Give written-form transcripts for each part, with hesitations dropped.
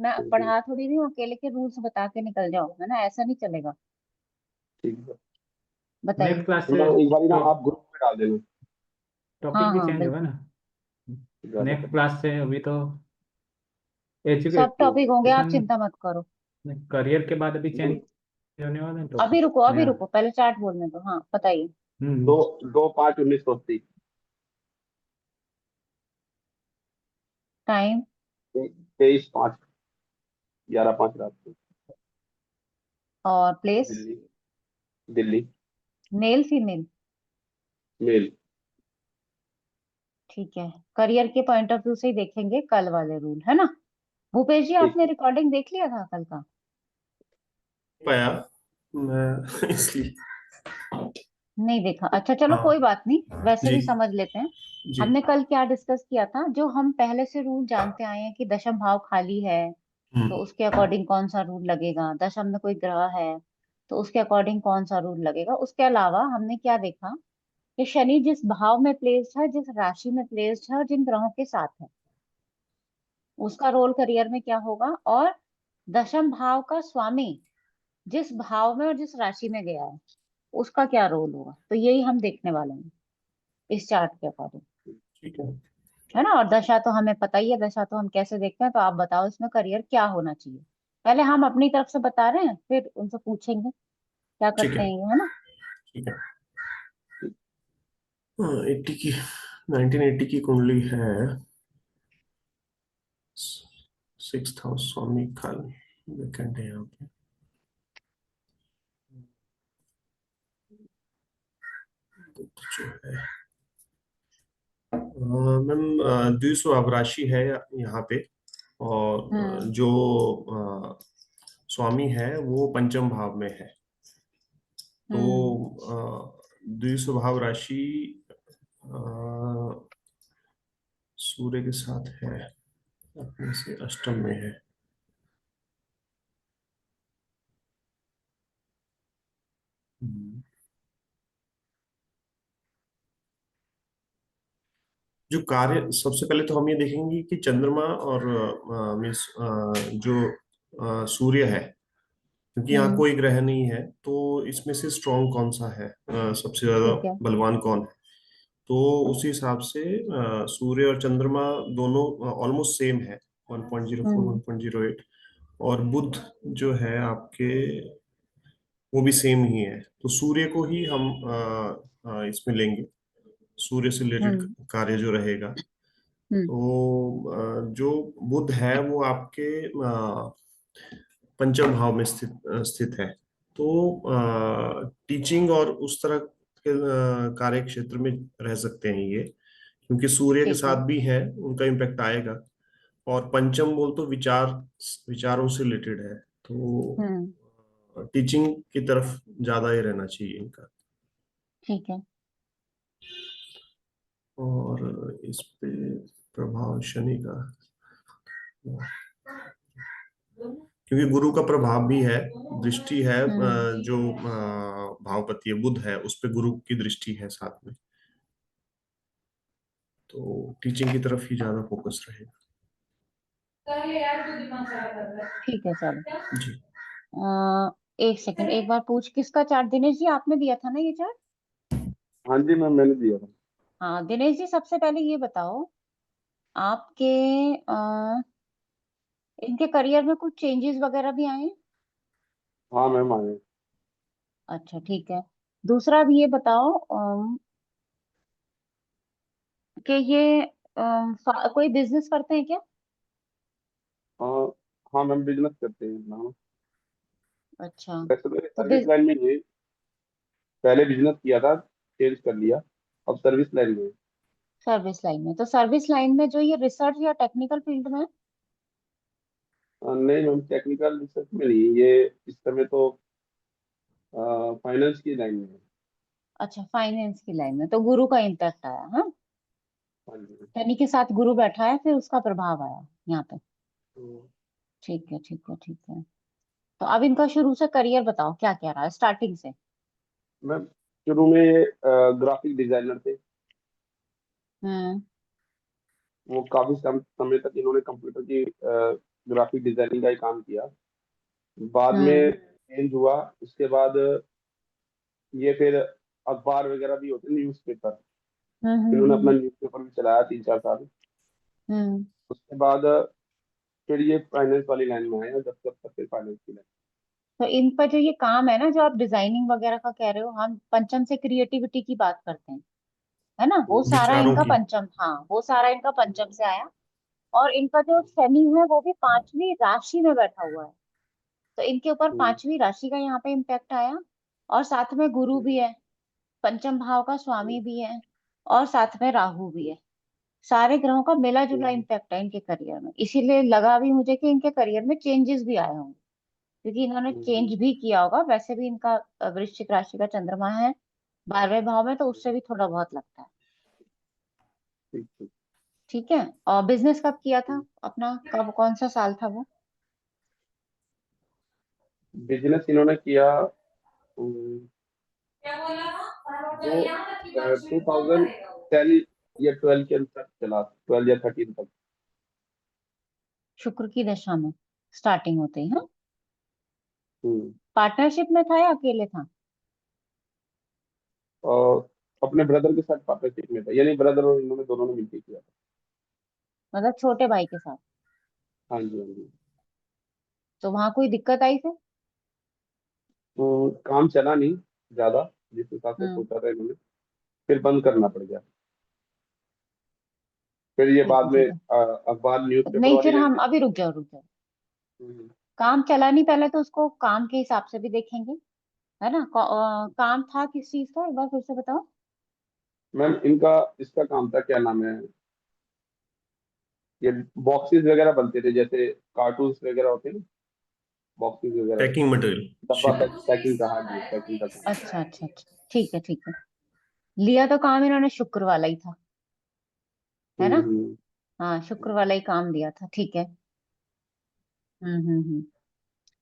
मैं बिल्कुल। पढ़ा थोड़ी नहीं हूँ, अकेले के रूल्स बता के निकल जाओ, है ना, ऐसा नहीं चलेगा। ठीक है। बताइए। नेक्स्ट क्लास तो से मैं एक बार ना तो आप ग्रुप में डाल देना। टॉपिक हाँ भी हाँ चेंज होगा बिल्कुल। ना ज्यादा। नेक्स्ट क्लास से। अभी तो सब टॉपिक होंगे, आप एजुकेशन चिंता मत करो। करियर के बाद अभी चेंज दो होने वाले हैं अभी टॉपिक रुको, अभी नया। रुको, पहले चार्ट बोलने दो। हाँ बताइए। हम्म। दो 2/5/1980। टाइम। 23/5, 11/5 रात को। और place. Delhi. Delhi. Male female. Male. ठीक है, करियर के पॉइंट ऑफ व्यू से ही देखेंगे कल वाले रूल, है ना। भूपेश जी, ठीक आपने है। रिकॉर्डिंग देख लिया था कल का? पाया मैं इसलिए। नहीं देखा, अच्छा चलो हाँ कोई बात नहीं, वैसे जी भी समझ लेते हैं। जी। हमने कल क्या डिस्कस किया था, जो हम पहले से रूल जानते आए हैं कि दशम भाव खाली है तो हम्म। उसके अकॉर्डिंग कौन सा रूल लगेगा, दशम में कोई ग्रह है तो उसके अकॉर्डिंग कौन सा रूल लगेगा। उसके अलावा हमने क्या देखा कि शनि जिस भाव में प्लेस्ड है, जिस राशि में प्लेस्ड है और जिन ग्रहों के साथ है, उसका रोल करियर में क्या होगा। और दशम भाव का स्वामी जिस भाव में और जिस राशि में गया है, उसका क्या रोल होगा। तो यही हम देखने वाले हैं इस चार्ट के अकॉर्डिंग, ठीक है। है ना। और दशा तो हमें पता ही है, दशा तो हम कैसे देखते हैं। तो आप बताओ इसमें करियर क्या होना चाहिए। पहले हम अपनी तरफ से बता रहे हैं, फिर उनसे पूछेंगे क्या ठीक करते है। हैं ये, है ना। ठीक है। हाँ 80 की 1980 की कुंडली है। 6th हाउस स्वामी खाली वेकेंट है यहाँ पे। बुध जो है मैम द्विस्वभाव राशि है यहाँ पे। और हम्म जो स्वामी है वो पंचम भाव में है। तो हम्म द्विस्वभाव राशि अ, सूर्य के साथ है अपने से अष्टम में है। हम्म। जो कार्य सबसे पहले तो हम ये देखेंगे कि चंद्रमा और मीन्स जो सूर्य है, क्योंकि यहाँ हम्म। कोई ग्रह नहीं है तो इसमें से स्ट्रॉन्ग कौन सा है, सबसे ज्यादा ठीक है। बलवान कौन है। तो उसी हिसाब से सूर्य और चंद्रमा दोनों ऑलमोस्ट सेम है, 1.04 हम्म 1.08। और बुध जो है आपके वो भी सेम ही है, तो सूर्य को ही हम इसमें लेंगे। सूर्य से रिलेटेड हम्म कार्य जो रहेगा। हम्म। तो जो बुध है वो आपके पंचम भाव में स्थित है। तो टीचिंग और उस तरह के कार्य क्षेत्र में रह सकते हैं ये, क्योंकि सूर्य के ठीक है। साथ भी है, उनका इम्पैक्ट आएगा। और पंचम बोल तो विचारों से रिलेटेड है, तो हम्म। टीचिंग की तरफ ज्यादा ही रहना चाहिए इनका। ठीक है। और इस पे प्रभाव शनि का, क्योंकि गुरु का प्रभाव भी है, दृष्टि है, हम्म। जो भावपति है बुध है उस पे गुरु की दृष्टि है साथ में। तो टीचिंग की तरफ ही ज्यादा फोकस रहेगा। ठीक है चलो। जी। एक सेकंड, एक बार पूछ, किसका चार्ट, दिनेश जी आपने दिया था ना ये चार्ट? हाँ जी मैम, मैंने दिया था। हाँ दिनेश जी, सबसे पहले ये बताओ आपके इनके करियर में कुछ चेंजेस वगैरह भी आए हैं? हाँ मैम, आए। अच्छा ठीक है। दूसरा भी ये बताओ कि ये कोई बिजनेस करते हैं क्या? हाँ। हाँ मैम, बिजनेस करते हैं ना। अच्छा। वैसे तो ये तो सर्विस लाइन में ही है। पहले बिजनेस किया था, चेंज कर लिया, अब सर्विस लाइन में है। सर्विस लाइन में, तो सर्विस लाइन में जो ये रिसर्च या टेक्निकल फील्ड में है? नहीं मैम, टेक्निकल रिसर्च में नहीं, ये इस समय तो फाइनेंस की लाइन में है। अच्छा, फाइनेंस की लाइन में, तो गुरु का इम्पैक्ट आया, हाँ। हाँ जी। शनि के साथ गुरु बैठा है, फिर उसका प्रभाव आया यहाँ पे। तो ठीक है ठीक है ठीक है। तो अब इनका शुरू से करियर बताओ क्या क्या रहा है स्टार्टिंग से। मैम, शुरू में ये ग्राफिक डिजाइनर थे। हम्म वो काफी समय तक इन्होंने कंप्यूटर की ग्राफिक डिजाइनिंग का ही काम किया। बाद हम्म में चेंज हुआ, उसके बाद ये फिर अखबार वगैरह भी होते, न्यूज़पेपर, इन्होंने अपना न्यूज़पेपर भी चलाया 3-4 साल। हम्म। उसके बाद फिर ये फाइनेंस वाली लाइन में आए, और जब तक फिर फाइनेंस की लाइन। तो इन पर जो ये काम है ना, जो आप डिजाइनिंग वगैरह का कह रहे हो, हम पंचम से क्रिएटिविटी की बात करते हैं, है ना, वो सारा विचारों इनका की। पंचम, हाँ वो सारा इनका पंचम से आया। और इनका जो शनि है वो भी पांचवी राशि में बैठा हुआ है, तो इनके ऊपर हम्म, पांचवी राशि का यहाँ पे इम्पैक्ट आया। और साथ में गुरु हम्म, भी है, पंचम भाव का स्वामी भी है, और साथ में राहु भी है। सारे ग्रहों का मिला जुला हम्म, इम्पैक्ट है इनके करियर में, इसीलिए लगा भी मुझे कि इनके करियर में चेंजेस भी आए होंगे, क्योंकि इन्होंने हम्म, चेंज भी किया होगा। वैसे भी इनका वृश्चिक राशि का चंद्रमा है 12वें भाव में, तो उससे भी थोड़ा बहुत लगता है। ठीक ठीक। ठीक है। और बिजनेस कब किया था अपना, कब, कौन सा साल था वो? बिजनेस इन्होंने किया वो 2010 या 12 के अंदर चला, 12 या 13 तक। शुक्र की दशा में स्टार्टिंग होते ही, हाँ। हम्म। पार्टनरशिप में था या अकेले था? और अपने ब्रदर के साथ पार्टनरशिप में था, यानी ब्रदर और इन्होंने दोनों ने मिलकर किया था। मतलब छोटे भाई के साथ? हाँ जी, हाँ जी। तो वहां कोई दिक्कत आई फिर? काम चला नहीं ज्यादा, जिस हिसाब से हम्म। सोचा था इन्होंने, फिर बंद करना पड़ गया। फिर ये ठीक है बाद में ठीक है। अखबार न्यूज़पेपर नहीं, वाली फिर लाइन हम में अभी चले रुक गए। जाओ रुक जाओ। हम्म, काम चला नहीं, पहले तो उसको काम के हिसाब से भी देखेंगे, है ना। काम था किस चीज का, एक बार फिर से बताओ। मैम इनका इसका काम था, क्या नाम है, ये बॉक्सेस वगैरह बनते थे, जैसे कार्टून्स वगैरह होते हैं ना, बॉक्सेस वगैरह, पैकिंग मटेरियल डब्बा शिप। पैकिंग का, हाँ जी, पैकिंग का काम। अच्छा अच्छा अच्छा, ठीक है ठीक है। लिया तो काम इन्होंने शुक्र वाला ही था, है ना। हम्म। हाँ, शुक्र वाला ही काम दिया था, ठीक है। हम्म।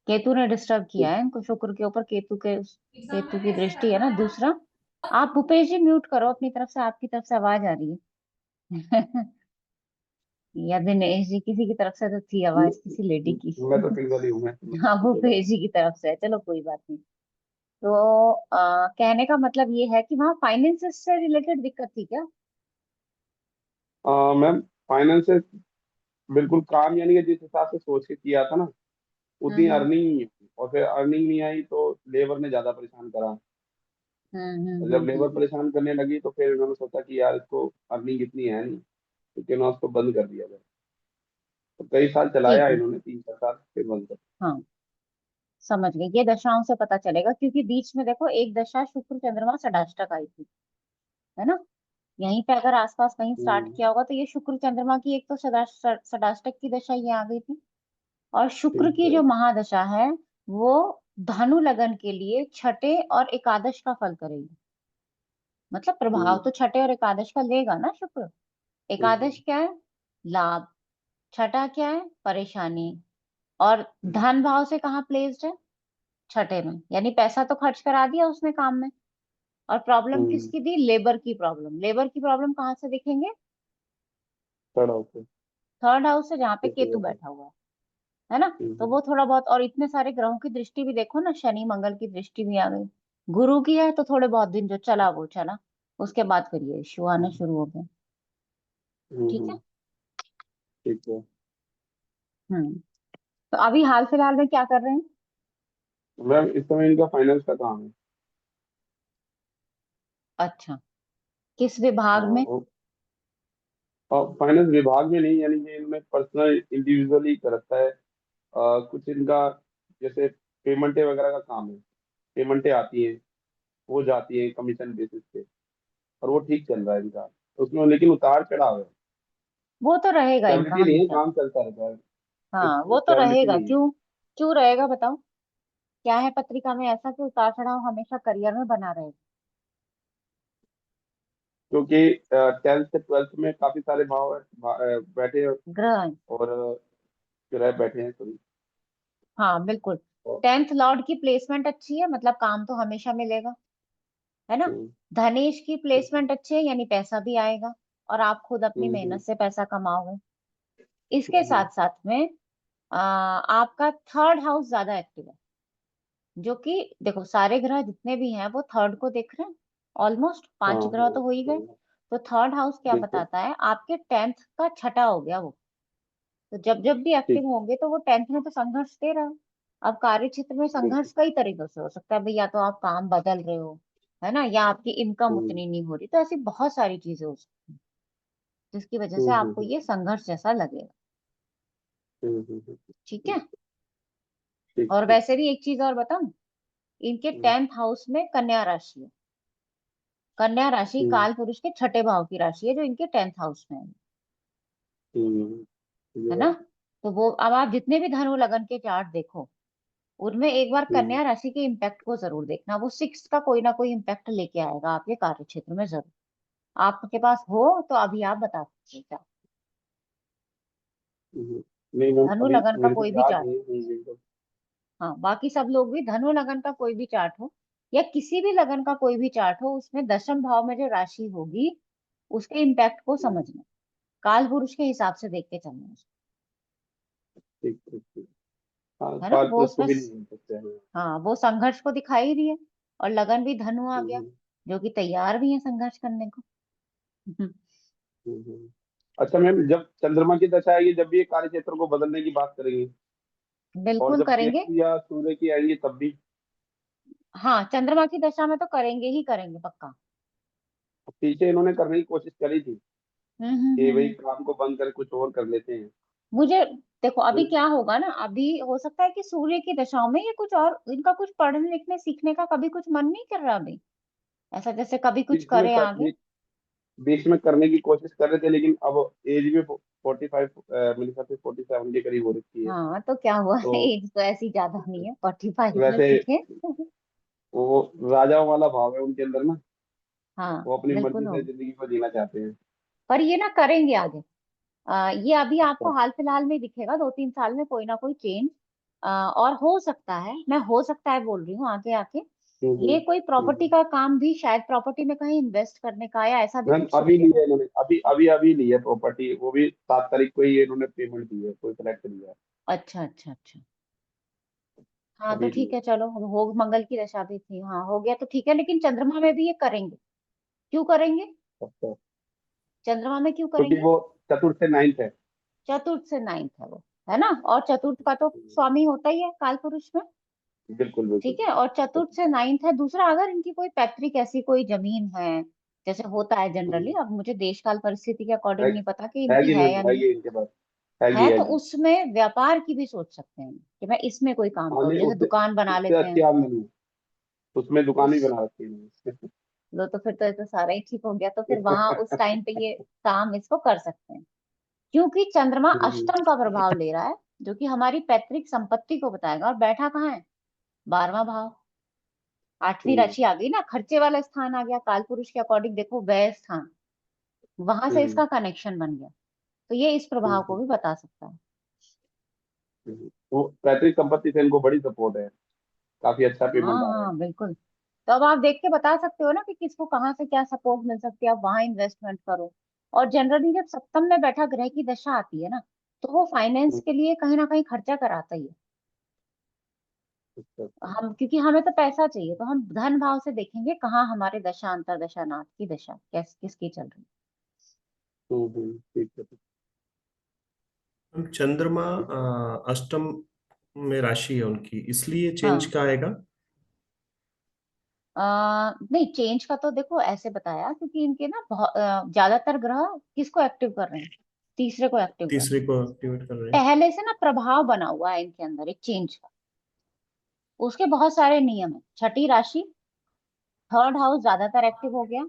केतु ने डिस्टर्ब किया है इनको, शुक्र के ऊपर केतु की दृष्टि है ना दूसरा। आप भूपेश जी म्यूट करो अपनी तरफ से, आपकी तरफ से आवाज आ रही है। या दिनेश जी, किसी की तरफ से तो थी आवाज, किसी लेडी की। मैं तो सिंगल ही हूँ, मैं हाँ, तो कोई बात भूपेश जी की तरफ से है, चलो कोई बात नहीं। तो कहने का मतलब ये है कि वहाँ फाइनेंस से रिलेटेड दिक्कत थी क्या? नहीं। मैम फाइनेंस से बिल्कुल काम, यानी कि जिस हिसाब से सोच के किया था ना, उतनी हम्म अर्निंग नहीं हुई, और फिर अर्निंग नहीं आई तो लेबर ने ज्यादा परेशान करा। और जब लेबर हम्म। परेशान करने लगी तो फिर उन्होंने सोचा कि यार इसको अर्निंग इतनी है नहीं, तो क्यों ना उसको बंद कर दिया जाए। तो कई साल चलाया ठीक है। इन्होंने, 3-4 साल, फिर बंद कर हाँ, समझ गए। ये दशाओं से पता चलेगा, क्योंकि बीच में देखो एक दशा शुक्र चंद्रमा षडाष्टक आई थी, है ना। यहीं पे अगर आसपास कहीं दिया। स्टार्ट किया होगा, तो ये शुक्र चंद्रमा की एक तो षडाष्टक की दशा ये आ गई थी। और शुक्र ठीक की है। जो महादशा है वो धनु लगन के लिए छठे और एकादश का फल करेगी। मतलब प्रभाव हम्म, तो छठे और एकादश का लेगा ना शुक्र। हम्म, एकादश क्या है? लाभ। छठा क्या है? परेशानी। और हम्म, धन भाव से कहाँ प्लेस्ड है? छठे में, यानी पैसा तो खर्च करा दिया उसने काम में। और प्रॉब्लम हम्म, किसकी दी? लेबर की प्रॉब्लम। लेबर की प्रॉब्लम कहाँ से दिखेंगे? थर्ड हाउस है, थर्ड हाउस से, जहाँ पे कैसे केतु बैठे। बैठा हुआ है ना। तो हम्म, वो थोड़ा बहुत, और इतने सारे ग्रहों की दृष्टि भी देखो ना, शनि मंगल की दृष्टि भी आ गई। गुरु की है तो थोड़े बहुत दिन जो चला वो चला, उसके बाद फिर ये इश्यू आने हम्म, शुरू हो गए। ठीक है। ठीक है। हम्म। तो अभी हाल फिलहाल में क्या कर रहे हैं? मैम इस समय इनका फाइनेंस का काम है। अच्छा, किस विभाग हाँ, में? और फाइनेंस विभाग में नहीं, यानी कि इनमें पर्सनल इंडिविजुअली करता है। कुछ इनका जैसे पेमेंटें वगैरह का काम है, पेमेंटें आती हैं, वो जाती हैं कमीशन बेसिस पे, और वो ठीक चल रहा है इनका। उसमें लेकिन उतार चढ़ाव है, वो तो रहेगा इनका स्टेबिलिटी नहीं है, हमेशा। काम चलता रहता है, हाँ, वो तो स्टेबिलिटी रहेगा। नहीं है। क्यों? क्यों रहेगा बताओ। क्या है पत्रिका में ऐसा कि उतार चढ़ाव हमेशा करियर में बना रहेगा? क्योंकि 10th से 12th में काफी सारे बैठे हैं, ग्रह। और ग्रह बैठे हैं सभी। हाँ बिल्कुल। और, 10th लॉर्ड की प्लेसमेंट अच्छी है, मतलब काम तो हमेशा मिलेगा, है ना। हम्म, धनेश की हम्म, प्लेसमेंट अच्छी है, यानी पैसा भी आएगा, और आप खुद अपनी हम्म, मेहनत से पैसा कमाओगे। इसके हम्म, साथ साथ में आपका थर्ड हाउस ज्यादा एक्टिव है, जो कि देखो सारे ग्रह जितने भी हैं वो थर्ड को देख रहे हैं, ऑलमोस्ट हाँ 5 ग्रह तो हो ही गए। हाँ, तो थर्ड हाउस क्या बिल्कुल। बताता है, आपके 10th का छठा हो गया वो। तो जब जब भी ठीक। एक्टिव होंगे तो वो 10th में तो संघर्ष दे रहा है। अब कार्य क्षेत्र में बिल्कुल। संघर्ष कई तरीकों से हो सकता है भाई, या तो आप काम बदल रहे हो, है ना, या आपकी इनकम हम्म उतनी नहीं हो रही, तो ऐसी बहुत सारी चीजें हो सकती हैं जिसकी वजह से आपको हम्म। ये संघर्ष जैसा लगेगा। ठीक है। ठीक और ठीक। वैसे भी एक चीज और बताऊं, इनके हम्म 10th हाउस में कन्या राशि है। कन्या राशि हम्म काल पुरुष के छठे भाव की राशि है, जो इनके 10th हाउस में है ये ना। है। तो वो अब आप जितने भी धनु लगन के चार्ट देखो, उनमें एक बार हम्म कन्या राशि के इम्पैक्ट को जरूर देखना, वो 6 का कोई ना कोई इम्पैक्ट लेके आएगा आपके कार्य क्षेत्र में जरूर। आपके पास हो तो अभी आप बता सकते हैं क्या। नहीं मैम, धनु अभी लगन का मेरे को कोई भी याद चार्ट, नहीं है। बिल्कुल। हाँ बाकी सब लोग भी धनु लगन का कोई भी चार्ट हो, या किसी भी लगन का कोई भी चार्ट हो, उसमें दशम भाव में जो राशि होगी उसके इम्पैक्ट को हम्म, समझना, काल पुरुष के हिसाब से देख के चलना उसको, ठीक ठीक ठीक। हाँ, है ना। कार वो प्लस को उसमें भी नहीं बोल सकते हैं। हाँ वो संघर्ष को दिखाई रही है, और लगन भी धनु आ गया, हम्म जो कि तैयार भी है संघर्ष करने को। हम्म। अच्छा मैम, जब चंद्रमा की दशा आएगी जब भी ये कार्य क्षेत्र को बदलने की बात करेंगे, और बिल्कुल जब करेंगे। केतु या सूर्य की आएंगी तब भी? हाँ चंद्रमा की दशा में तो करेंगे ही करेंगे पक्का। पीछे इन्होंने करने की कोशिश करी थी कि भाई हम्म। काम को बंद कर कुछ और कर लेते हैं। मुझे देखो अभी वही। क्या होगा ना, अभी हो सकता है कि सूर्य की दशाओं में ये कुछ और, इनका कुछ पढ़ने लिखने सीखने का कभी कुछ मन नहीं कर रहा अभी, ऐसा जैसे कभी कुछ बीच में करे आगे। बीच में करने की कोशिश कर रहे थे, लेकिन अब एज भी 45, मेरे हिसाब से 47 के करीब हो रखी है। हाँ तो क्या हुआ तो एज तो ऐसी ज्यादा नहीं है, 45 में वैसे सीखे। वो राजाओं वाला भाव है उनके अंदर ना, हाँ वो अपनी बिल्कुल मर्जी हो, से जिंदगी को जीना चाहते हैं। पर ये ना करेंगे आगे। ये अभी अच्छा। आपको हाल फिलहाल में दिखेगा, 2-3 साल में कोई ना कोई चेंज। और हो सकता है, मैं हो सकता है बोल रही हूँ, आगे आके ये कोई प्रॉपर्टी हम्म। का काम भी, शायद प्रॉपर्टी में कहीं इन्वेस्ट करने का, या ऐसा भी मैम कुछ अभी सोचे लिया हो। है इन्होंने, अभी ली है प्रॉपर्टी, वो भी 7 तारीख को ही इन्होंने पेमेंट दी है, कोई कलेक्ट किया है। अच्छा अच्छा अच्छा। हाँ तो अभी ली ठीक है। है चलो, हो मंगल की दशा भी थी, हाँ हो गया तो ठीक है, लेकिन चंद्रमा में भी ये करेंगे। क्यों करेंगे, अच्छा। चंद्रमा में क्यों क्योंकि करेंगे। वो चतुर्थ से 9th है। चतुर्थ से 9th है वो, है ना, और चतुर्थ का तो स्वामी होता ही है काल पुरुष में। बिल्कुल बिल्कुल। ठीक है, और चतुर्थ से 9th है। दूसरा, अगर इनकी कोई पैतृक ऐसी कोई जमीन है, जैसे होता है जनरली, हम्म, अब मुझे देश काल परिस्थिति के है अकॉर्डिंग नहीं पता कि इनकी हैगी है मैम, या नहीं, हैगी इनके पास। हैगी है तो हैगी। उसमें व्यापार की भी सोच सकते हैं कि मैं इसमें कोई काम हाँ करूं, नहीं, जैसे उससे दुकान बना उससे लेते अच्छी हैं। आमदनी है। उसमें दुकान उस भी बना रखी है इन्होंने। लो तो फिर तो ये तो सारा ही ठीक हो गया, तो फिर वहां उस टाइम पे ये काम इसको कर सकते हैं, क्योंकि चंद्रमा हम्म, अष्टम का प्रभाव ले रहा है, जो कि हमारी पैतृक संपत्ति को बताएगा, और बैठा कहाँ है, 12वां भाव। 8वीं हम्म, राशि आ गई ना, खर्चे वाला स्थान आ गया काल पुरुष के अकॉर्डिंग, देखो व्यय स्थान, वहां से हम्म, इसका कनेक्शन बन गया, तो ये इस प्रभाव को हम्म, भी बता सकता है। तो पैतृक संपत्ति से इनको बड़ी सपोर्ट है, काफी अच्छा हाँ पेमेंट आ रहा है। हाँ बिल्कुल। तो अब आप देख के बता सकते हो ना कि किसको कहाँ से क्या सपोर्ट मिल सकती है, आप वहां इन्वेस्टमेंट करो। और जनरली जब सप्तम में बैठा ग्रह की दशा आती है ना, तो वो फाइनेंस हम्म, के लिए कहीं ना कहीं खर्चा कराता ही है। अच्छा अच्छा। हम क्योंकि हमें तो पैसा चाहिए, तो हम धन भाव से देखेंगे कहाँ हमारे दशा अंतरदशा नाथ की दशा किसकी चल रही ठीक है। चंद्रमा अष्टम में राशि है उनकी, इसलिए है। चेंज हाँ का आएगा। नहीं चेंज का तो देखो ऐसे बताया, क्योंकि इनके ना ज्यादातर ग्रह किसको एक्टिव कर रहे हैं, तीसरे को एक्टिव कर रहे तीसरे हैं। को एक्टिवेट कर रहे हैं। पहले से ना प्रभाव बना हुआ है इनके अंदर एक चेंज का, उसके बहुत सारे नियम है। छठी राशि, थर्ड हाउस ज्यादातर एक्टिव हो गया,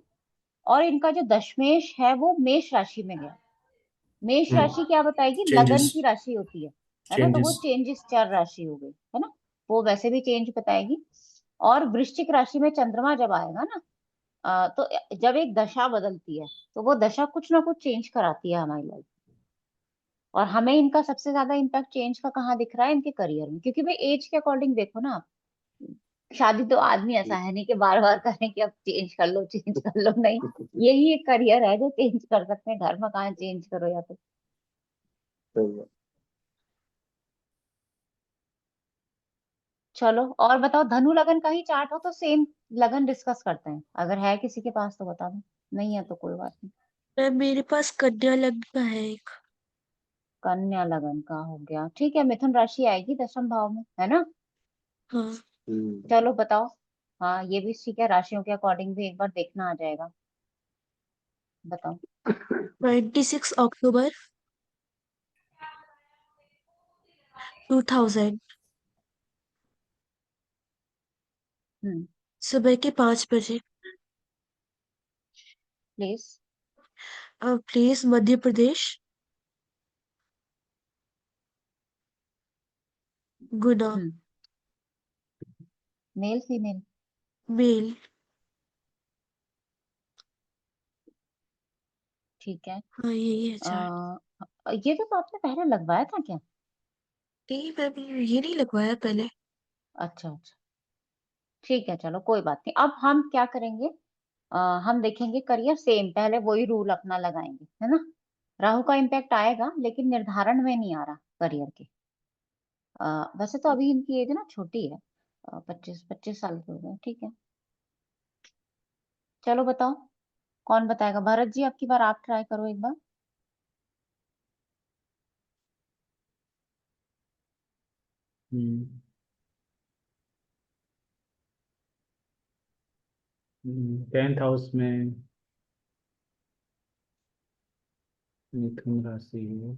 और इनका जो दशमेश है वो मेष राशि में गया। मेष राशि क्या बताएगी, लगन चेंजेस। की राशि होती है ना, तो वो चेंजेस। चेंजेस चर राशि हो गई, है ना, वो वैसे भी चेंज बताएगी। और वृश्चिक राशि में चंद्रमा जब आएगा ना, तो जब एक दशा बदलती है, तो वो दशा कुछ ना कुछ चेंज कराती है हमारी लाइफ। और हमें इनका सबसे ज्यादा इम्पैक्ट चेंज का कहाँ दिख रहा है, इनके करियर में, क्योंकि भाई एज के अकॉर्डिंग देखो ना आप, शादी तो आदमी ऐसा है नहीं कि बार बार करें कि अब चेंज कर लो चेंज कर लो, नहीं, यही एक करियर है जो चेंज कर सकते हैं, घर में कहाँ चेंज करो या तो। सही है। चलो और बताओ, धनु लगन का ही चार्ट हो तो सेम लगन डिस्कस करते हैं, अगर है किसी के पास तो बता दो, नहीं है तो कोई बात नहीं। मैम मेरे पास कन्या लग्न का है एक। कन्या लगन का हो गया, ठीक है, मिथुन राशि आएगी 10वें भाव में, है ना। हाँ। चलो बताओ। हाँ ये भी ठीक है, राशियों के अकॉर्डिंग भी एक बार देखना आ जाएगा। बताओ। 26 अक्टूबर 2000, हम्म। सुबह के 5 बजे। प्लीज। प्लेस मध्य प्रदेश, गुना। हम्म। Male female. मेल। ठीक है। हाँ यही है चार्ट। ये तो आपने पहले लगवाया था क्या? नहीं मैम ये नहीं लगवाया पहले। अच्छा अच्छा, ठीक है, चलो कोई बात नहीं। अब हम क्या करेंगे, हम देखेंगे करियर सेम, पहले वही रूल अपना लगाएंगे, है ना। राहु का इम्पैक्ट आएगा लेकिन निर्धारण में नहीं आ रहा करियर के। वैसे तो अभी इनकी एज ना छोटी है, 25 25 साल के हो गए, ठीक है। चलो बताओ, कौन बताएगा? भरत जी, अब की बार आप ट्राई करो एक बार। हम्म 10th हाउस में मिथुन राशि है।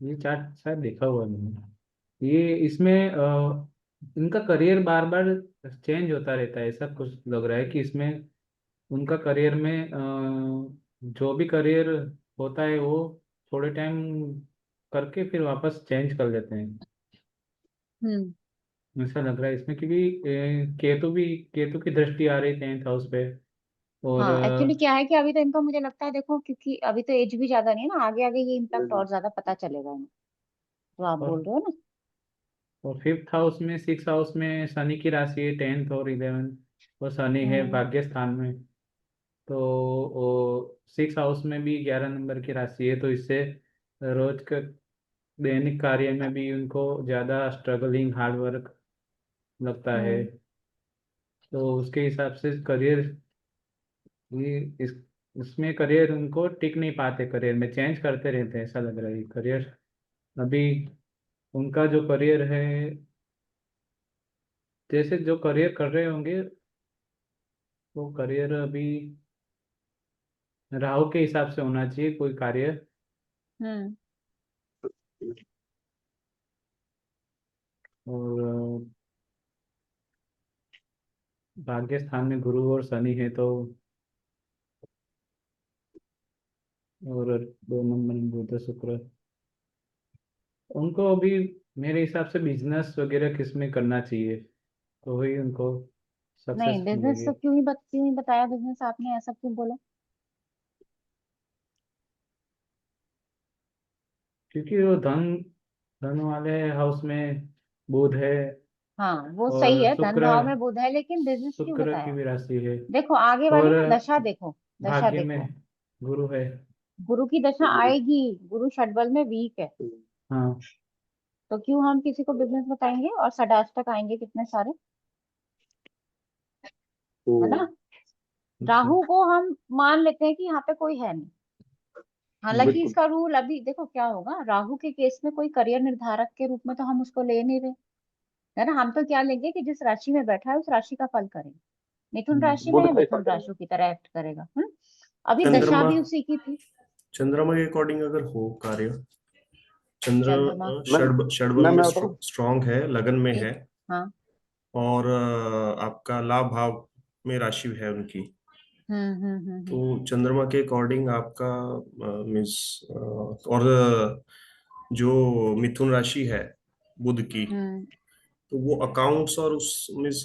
ये चार्ट शायद देखा हुआ है मैंने। ये इसमें इनका करियर बार बार चेंज होता रहता है, ऐसा कुछ लग रहा है कि इसमें उनका करियर में जो भी करियर होता है वो थोड़े टाइम करके फिर वापस चेंज कर लेते हैं, हम्म। ऐसा लग रहा है इसमें, क्योंकि केतु की दृष्टि आ रही 10th हाउस पे। और हाँ एक्चुअली क्या है कि अभी तो इनका मुझे लगता है, देखो क्योंकि अभी तो एज भी ज्यादा नहीं है ना, आगे आगे ये इम्पैक्ट और ज्यादा पता चलेगा इन्हें, जो आप और बोल रहे हो ना। 5th हाउस में 6th हाउस में शनि की राशि है, 10th और 11th, और शनि है हम्म। भाग्य स्थान में। तो वो 6th हाउस में भी 11 नंबर की राशि है, तो इससे रोज के दैनिक कार्य में भी उनको ज़्यादा स्ट्रगलिंग हार्ड वर्क लगता है। हम्म। तो उसके हिसाब से करियर, ये इसमें करियर उनको टिक नहीं पाते, करियर में चेंज करते रहते हैं, ऐसा लग रहा है करियर अभी उनका जो करियर है, जैसे जो करियर कर रहे होंगे वो करियर अभी राहु के हिसाब से होना चाहिए कोई कार्य। हम्म। और भाग्य स्थान में गुरु और शनि है तो, और 2 नंबर में बुध शुक्र, उनको अभी मेरे हिसाब से बिजनेस वगैरह किस में करना चाहिए, तो वही उनको नहीं, सक्सेस बिजनेस मिलेगी। तो क्यों ही बताया बिजनेस आपने, ऐसा क्यों बोला? क्योंकि वो धन धन वाले हाउस में बुध है, हाँ वो सही और है, धन भाव में बुध है, लेकिन बिजनेस क्यों शुक्र की बताया? भी राशि है, देखो आगे वाली और ना दशा देखो, दशा भाग्य में देखो। गुरु है। गुरु की दशा आएगी, गुरु षटबल में वीक है, हाँ। तो क्यों हम किसी को बिजनेस बताएंगे? और षडाष्टक आएंगे कितने सारे, है ना। अच्छा। राहु को हम मान लेते हैं कि यहाँ पे कोई है नहीं, हालांकि बिल्कुल। इसका रूल अभी देखो क्या होगा, राहु के केस में कोई करियर निर्धारक के रूप में तो हम उसको ले नहीं रहे, है ना। हम तो क्या लेंगे कि जिस राशि में बैठा है उस राशि का फल करेंगे, मिथुन राशि में बुध है, का मिथुन इफेक्ट राशि की तरह एक्ट करेगा। अभी दशा चंद्रमा भी उसी की थी। चंद्रमा के अकॉर्डिंग अगर हो कार्य, चंद्र चंद्रमा। मैम षडबल मैम में मैं बताऊँ। स्ट्रांग है, लगन में है, ठीक। हाँ। और आपका लाभ भाव में राशि है उनकी। तो चंद्रमा के अकॉर्डिंग आपका मीन्स, और जो मिथुन राशि है बुध की, हम्म। तो वो अकाउंट्स और उस मीन्स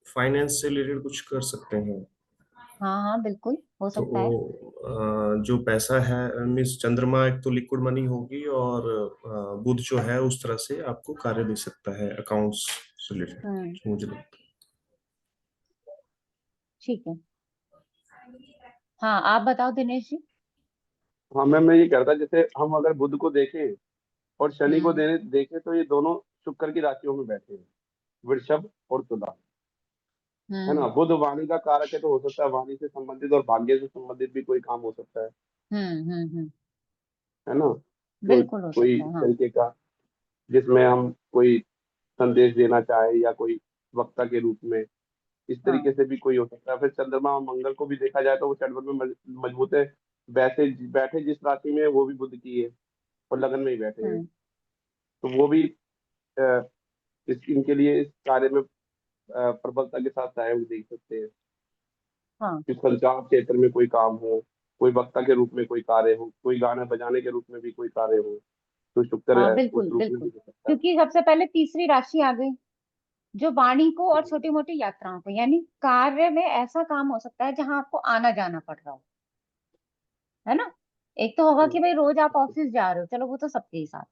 फाइनेंस से रिलेटेड कुछ कर सकते हैं। हाँ हाँ बिल्कुल हो तो सकता है। जो पैसा है मीन्स चंद्रमा एक तो लिक्विड मनी होगी, और बुध जो है उस तरह से आपको कार्य दे सकता है अकाउंट्स से हम्म। रिलेटेड, मुझे लगता ठीक है। हाँ आप बताओ दिनेश जी। हाँ मैम, मैं ये कह रहा था जैसे हम अगर बुध को देखें और शनि को हम्म देखें तो ये दोनों शुक्र की राशियों में बैठे हैं, वृषभ और तुला। है ना, हम्म बुध वाणी का कारक है, तो हो सकता है वाणी से संबंधित और भाग्य से संबंधित भी कोई काम हो सकता हम्म। है ना, कोई बिल्कुल हो कोई सकता है, हाँ। तरीके का जिसमें हम कोई संदेश देना चाहे या कोई वक्ता के रूप में, इस हाँ। तरीके से भी कोई हो सकता है। फिर चंद्रमा और मंगल को भी देखा जाए तो वो चंद्रमा में मजबूत है। वैसे बैठे जिस राशि में है, वो भी बुध की है और लगन में ही बैठे हैं, हम्म तो वो भी अ, इनके लिए इस कार्य में प्रबलता के साथ सहयोग दे सकते हैं हाँ। कि संचार क्षेत्र में कोई काम हो, कोई वक्ता के रूप में कोई कार्य हो, कोई गाना बजाने के रूप में भी कोई कार्य हो, तो शुक्र हाँ है उस बिल्कुल रूप में बिल्कुल, भी हो सकता है। क्योंकि सबसे पहले तीसरी राशि आ गई जो वाणी को और छोटी मोटी यात्राओं को, यानी कार्य में ऐसा काम हो सकता है जहां आपको आना जाना पड़ रहा हो, है ना। एक तो होगा हम्म, कि भाई रोज आप ऑफिस जा रहे हो, चलो वो तो सबके ही साथ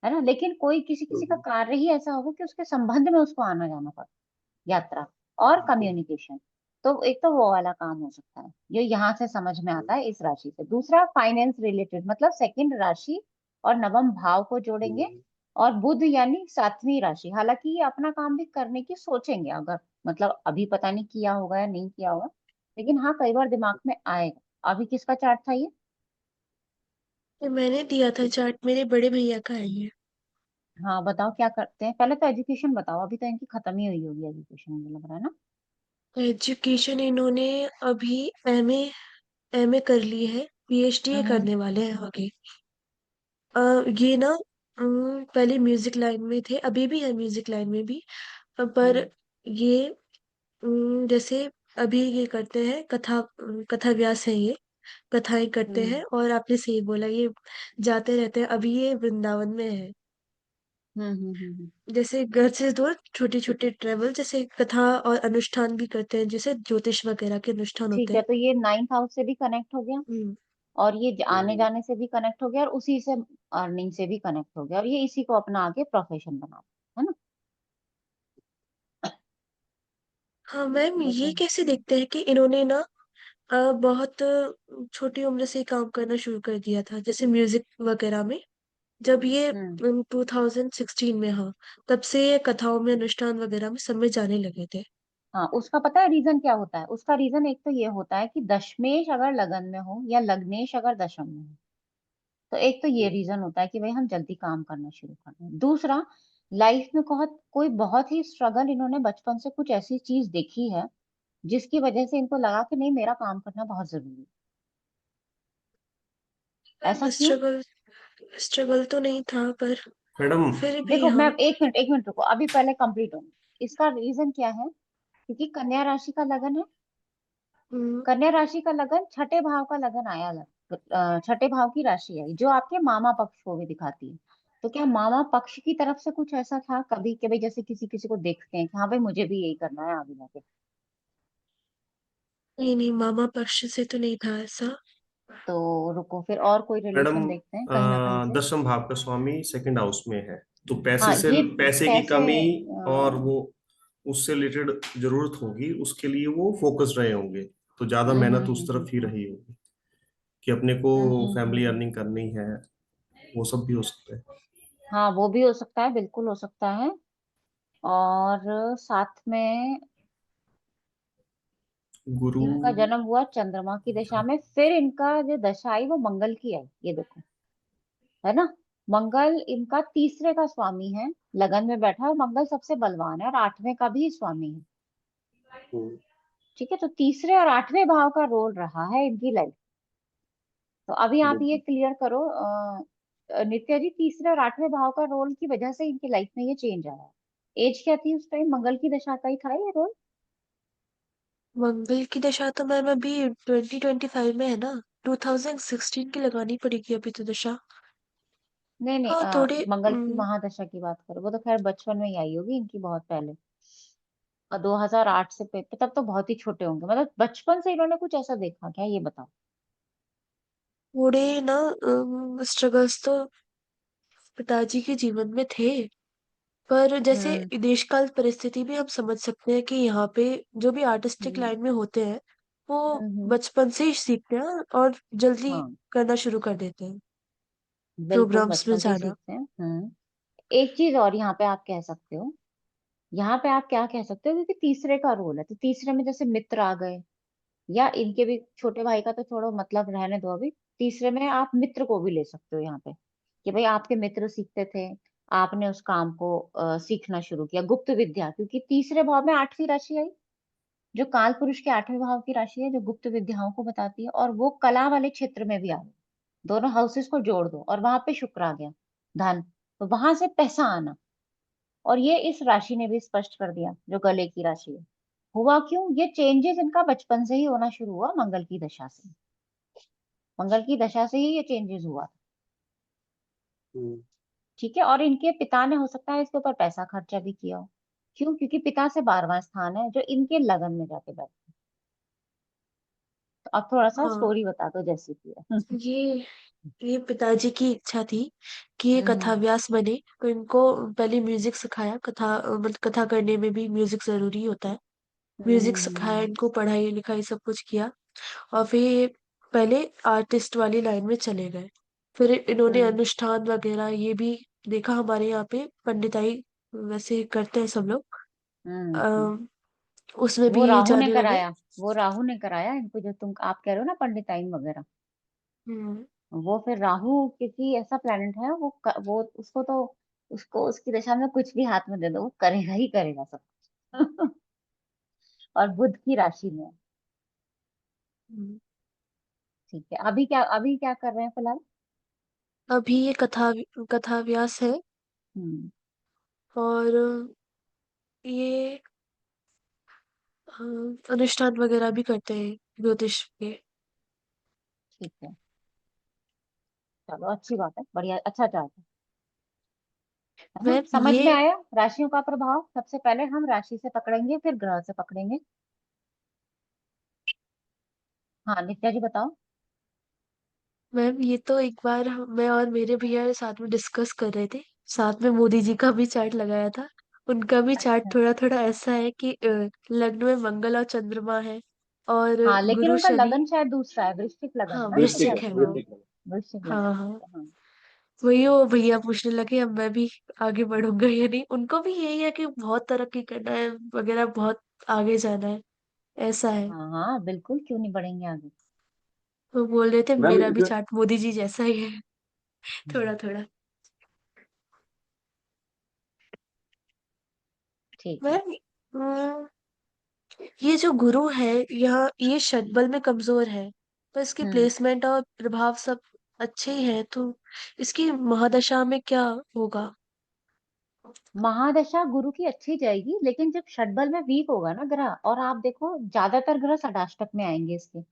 है ना, लेकिन कोई किसी किसी का हम्म, कार्य ही ऐसा होगा कि उसके संबंध में उसको आना जाना पड़ा, यात्रा और हम्म, कम्युनिकेशन। तो एक तो वो वाला काम हो सकता है जो यहाँ से समझ में आता है इस राशि से। दूसरा फाइनेंस रिलेटेड, मतलब सेकंड राशि और नवम भाव को जोड़ेंगे, हम्म, और बुध यानी सातवीं राशि। हालांकि ये अपना काम भी करने की सोचेंगे, अगर मतलब अभी पता नहीं किया होगा या नहीं किया होगा, लेकिन हाँ कई बार दिमाग में आएगा। अभी किसका चार्ट था ये? ये मैंने दिया था चार्ट, मेरे बड़े भैया का है ये। हाँ बताओ क्या करते हैं, पहले तो एजुकेशन बताओ, अभी तो इनकी खत्म ही हुई होगी एजुकेशन, मुझे लग रहा है ना। एजुकेशन इन्होंने अभी एमए एमए कर ली है, पीएचडी हम्म करने वाले हैं आगे। ये ना पहले म्यूजिक लाइन में थे, अभी भी है म्यूजिक लाइन में भी। पर हम्म ये जैसे अभी ये करते हैं कथा व्यास है ये, कथाएं करते हम्म हैं। और आपने सही बोला, ये जाते रहते हैं, अभी ये वृंदावन में है। हम्म। जैसे घर से दूर छोटे छोटे ट्रेवल, जैसे कथा और अनुष्ठान भी करते हैं, जैसे ज्योतिष वगैरह के अनुष्ठान ठीक होते है, हैं। तो ये नाइन्थ हाउस से भी कनेक्ट हो गया, हम्म। और ये आने हम्म, जाने से भी कनेक्ट हो गया, और उसी से अर्निंग से भी कनेक्ट हो गया, और ये इसी को अपना आगे प्रोफेशन बना है ना। हाँ मैम, ये लेकिन कैसे देखते हैं कि इन्होंने ना बहुत छोटी उम्र से ही काम करना शुरू कर दिया था, जैसे म्यूजिक वगैरह में। जब ये हम्म 2016 में, हाँ, तब से ये कथाओं में अनुष्ठान वगैरह में सब में जाने लगे थे। हाँ, उसका पता है रीजन क्या होता है? उसका रीजन एक तो ये होता है कि दशमेश अगर लगन में हो या लग्नेश अगर दशम में हो, तो एक तो ये रीजन होता है कि भाई हम जल्दी काम करना शुरू कर दें। दूसरा, लाइफ में बहुत ही स्ट्रगल, इन्होंने बचपन से कुछ ऐसी चीज देखी है जिसकी वजह से इनको लगा कि नहीं, मेरा काम करना बहुत जरूरी है। ऐसा क्यों? स्ट्रगल स्ट्रगल तो नहीं था, पर मैडम। फिर भी देखो मैं हाँ। एक मिनट रुको, अभी पहले कंप्लीट होंगे। इसका रीजन क्या है? क्योंकि कन्या राशि का लगन है, हम्म, कन्या राशि का लगन छठे भाव का लगन आया छठे भाव की राशि आई जो आपके मामा पक्ष को भी दिखाती है। तो क्या मामा पक्ष की तरफ से कुछ ऐसा था कभी कि भाई जैसे किसी किसी को देखते हैं कि हाँ भाई मुझे भी यही करना है आगे जाके? नहीं नहीं, मामा पक्ष से तो नहीं था ऐसा। तो रुको, फिर और कोई मैडम, रिलेशन देखते हैं कहीं ना कहीं से। दसम भाव का स्वामी सेकंड हाउस में है, तो पैसे हाँ से ये पैसे की पैसे, कमी और वो उससे रिलेटेड जरूरत होगी, उसके लिए वो फोकस रहे होंगे, तो ज्यादा मेहनत उस तरफ ही रही होगी कि अपने को फैमिली हम्म। अर्निंग करनी है। वो सब भी हो सकता है। हाँ वो भी हो सकता है, बिल्कुल हो सकता है। और साथ में गुरु। इनका जन्म हुआ चंद्रमा की दशा में, फिर इनका जो दशा आई वो मंगल की आई, ये देखो, है ना। मंगल इनका तीसरे का स्वामी है, लगन में बैठा है, और मंगल सबसे बलवान है और आठवें का भी स्वामी है। हम्म, ठीक है, तो तीसरे और आठवें भाव का रोल रहा है इनकी लाइफ। तो अभी आप ये बिल्कुल। क्लियर करो नित्या जी, तीसरे और आठवें भाव का रोल की वजह से इनकी लाइफ में ये चेंज आया है। एज क्या थी उस टाइम? मंगल की दशा का ही था ये रोल। मंगल की दशा तो मैम अभी 2025 में है ना, 2016 की लगानी पड़ेगी अभी तो दशा। नहीं नहीं, हाँ थोड़े मंगल की महादशा की बात करो, वो तो खैर बचपन में ही आई होगी इनकी, बहुत पहले। और 2008 से तब तो बहुत ही छोटे होंगे, मतलब बचपन से इन्होंने कुछ ऐसा देखा क्या, ये बताओ। थोड़े ना स्ट्रगल्स तो पिताजी के जीवन में थे। पर जैसे हम्म देश काल परिस्थिति भी हम समझ सकते हैं कि यहाँ पे जो भी आर्टिस्टिक हम्म लाइन में होते हैं, वो हम्म। बचपन से ही सीखते हैं और जल्दी हाँ, करना शुरू कर देते हैं बिल्कुल प्रोग्राम्स में बचपन से ही जाना। सीखते हैं। एक चीज और यहाँ पे आप कह सकते हो, यहाँ पे आप क्या कह सकते हो, क्योंकि तीसरे का रोल है, तो तीसरे में जैसे मित्र आ गए, या इनके भी, छोटे भाई का तो छोड़ो, मतलब रहने दो अभी। तीसरे में आप मित्र को भी ले सकते हो यहाँ पे, कि भाई आपके मित्र सीखते थे, आपने उस काम को सीखना शुरू किया, गुप्त विद्या, क्योंकि तीसरे भाव में 8वीं राशि आई, जो काल पुरुष के 8वें भाव की राशि है, जो गुप्त विद्याओं को बताती है, और वो कला वाले क्षेत्र में भी आ गई। दोनों हाउसेस को जोड़ दो और वहां पे शुक्र आ गया, धन, तो वहां से पैसा आना। और ये इस राशि ने भी स्पष्ट कर दिया, जो गले की राशि है। हुआ क्यों, ये चेंजेस इनका बचपन से ही होना शुरू हुआ, मंगल की दशा से। मंगल की दशा से ही ये चेंजेस हुआ था। हम्म। ठीक है, और इनके पिता ने हो सकता है इसके ऊपर पैसा खर्चा भी किया हो। क्यों, क्योंकि पिता से 12वां स्थान है, जो इनके लगन में जाके बैठे। तो अब थोड़ा सा हाँ, स्टोरी बता दो जैसी की है। ये ये पिताजी की इच्छा थी कि ये कथा हम्म। व्यास बने, तो इनको पहले म्यूजिक सिखाया। मतलब कथा करने में भी म्यूजिक जरूरी होता है। म्यूजिक सिखाया हम्म। इनको, पढ़ाई लिखाई सब कुछ किया। और फिर ये पहले आर्टिस्ट वाली लाइन में चले गए। फिर इन्होंने हम्म। अनुष्ठान वगैरह ये भी देखा। हमारे यहाँ पे पंडिताई वैसे करते हैं सब लोग। हम्म। अ, उसमें वो भी राहु ने जाने लगे। कराया, वो राहु ने कराया इनको, जो तुम आप कह रहे हो ना, पंडिताइन वगैरह। हम्म। वो फिर राहु क्योंकि ऐसा प्लेनेट है, वो उसको तो, उसको उसकी दशा में कुछ भी हाथ में दे दो, वो करेगा ही करेगा सब कुछ। और बुध की राशि में है। हम्म। ठीक है, अभी क्या कर रहे हैं फिलहाल? अभी ये कथा व्यास है। हम्म। और ये अनुष्ठान वगैरह भी करते हैं ज्योतिष के। ठीक है, चलो अच्छी बात है, बढ़िया, अच्छा चाहते हैं, है ना? मैम समझ में ये आया राशियों का प्रभाव? सबसे पहले हम राशि से पकड़ेंगे, फिर ग्रह से पकड़ेंगे। हाँ, नित्या जी बताओ। मैम ये तो एक बार मैं और मेरे भैया साथ में डिस्कस कर रहे थे। साथ में मोदी जी का भी चार्ट लगाया था। उनका भी चार्ट अच्छा। थोड़ा थोड़ा ऐसा है कि लग्न में मंगल और चंद्रमा है। और हाँ, लेकिन गुरु उनका शनि। लगन शायद दूसरा है, वृश्चिक लगन हाँ, है ना इनका वृश्चिक शायद। है, वृश्चिक है वो। वृश्चिक है। वृश्चिक लगन हाँ है हाँ। इनका, हाँ। वही वो भैया पूछने लगे अब मैं भी आगे बढ़ूंगा या नहीं। उनको भी यही है कि बहुत तरक्की करना है वगैरह, बहुत आगे जाना है, ऐसा है। हाँ हाँ, बिल्कुल, क्यों नहीं बढ़ेंगे आगे। वो बोल रहे थे मैम मेरा भी इस चार्ट मोदी जी जैसा ही है। थोड़ा हम्म, थोड़ा। ठीक है। मैम ये जो गुरु है, यहाँ ये षटबल में कमजोर है। पर इसकी हम्म। प्लेसमेंट और प्रभाव सब अच्छे ही है, तो इसकी महादशा में क्या होगा? महादशा गुरु की अच्छी जाएगी, लेकिन जब षटबल में वीक होगा ना ग्रह, और आप देखो ज्यादातर ग्रह षडाष्टक में आएंगे इसके।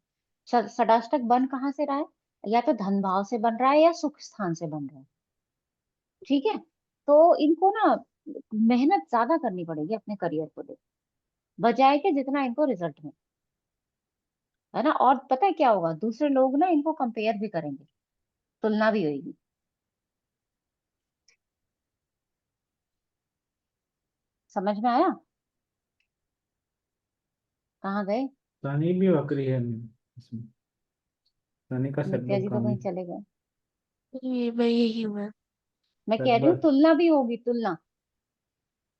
षडाष्टक बन कहाँ से रहा है? या तो धन भाव से बन रहा है, या सुख स्थान से बन रहा है। ठीक है, तो इनको ना मेहनत ज्यादा करनी पड़ेगी अपने करियर को लेकर, बजाय के जितना इनको रिजल्ट में, है ना? और पता है क्या होगा, दूसरे लोग ना इनको कंपेयर भी करेंगे, तुलना भी होगी। समझ में आया? कहाँ गए? शनि भी वक्री है इसमें। शनि का नित्या सदबल जी तो कम कहीं है। चले गए। ये मैं यही हूँ मैं। मैं कह रही हूँ सदबल तुलना भी होगी, तुलना।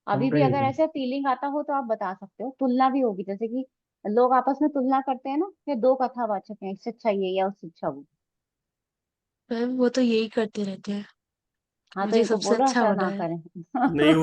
अभी भी अगर कंपैरिजन। ऐसा फीलिंग आता हो तो आप बता सकते हो, तुलना भी होगी, जैसे कि लोग आपस में तुलना करते हैं ना, फिर दो कथावाचक हैं, इससे अच्छा ये या उससे अच्छा वो। मैम वो तो यही करते रहते हैं। हाँ, तो मुझे इनको सबसे बोलो अच्छा ऐसा होना ना है। करें। नहीं, वो